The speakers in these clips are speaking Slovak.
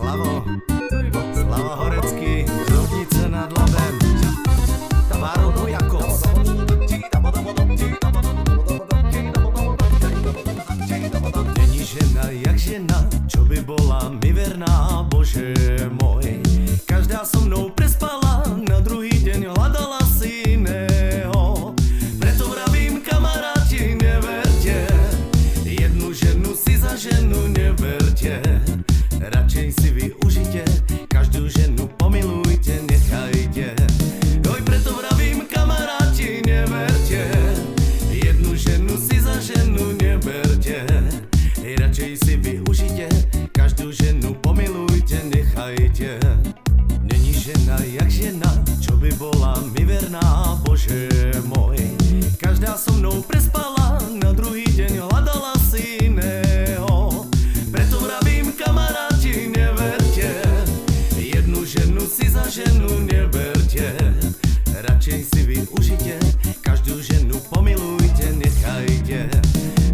Slavo Horecký, Rudnice nad Labem, Tváro Dojakos. Není žena jak žena, čo by bola mi verná, Bože môj. Každá so mnou prespala, na druhý deň hľadala si iného. Preto vravím, kamaráti, neverte, jednu ženu si za ženu neberte. Radšej si využite, každú ženu pomilujte, nechajte. Oj, preto vravím, kamaráti, neverte, jednu ženu si za ženu neberte. Radšej si využite, každú ženu pomilujte, nechajte. Není žena jak žena, čo by bola mi verná, Bože môj. Každá so mnou prespala, na druhý deň hľadala si iného. Preto vravím, kamaráti, neverte, jednu ženu si za ženu neberte. Radšej si využite, každú ženu pomilujte, nechajte.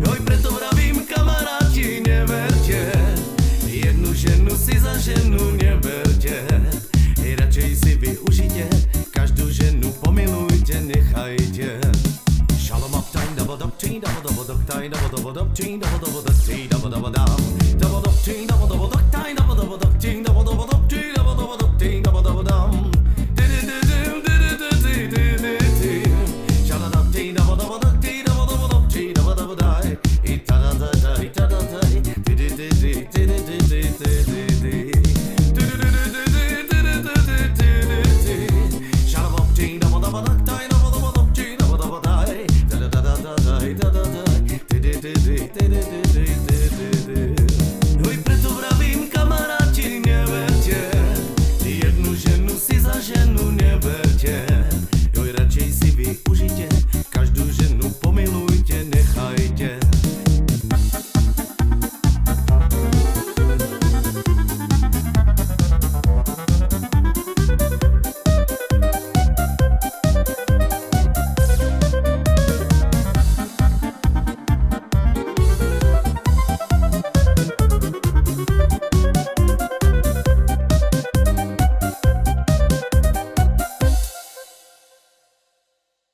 Oj, preto vravím, kamaráti, neverte, jednu ženu si za ženu neberte. Radšej si využite, každú ženu pomilujte, nechajte. Shalom up time, double up chain, double up time, double up chain, double up chain, double up chain, double up time, double up chain, double up chain, double up chain, double up. Oj, preto vravím, kamaráti, neverte, jednu ženu si za ženu neberte. Oj, radšej si využite,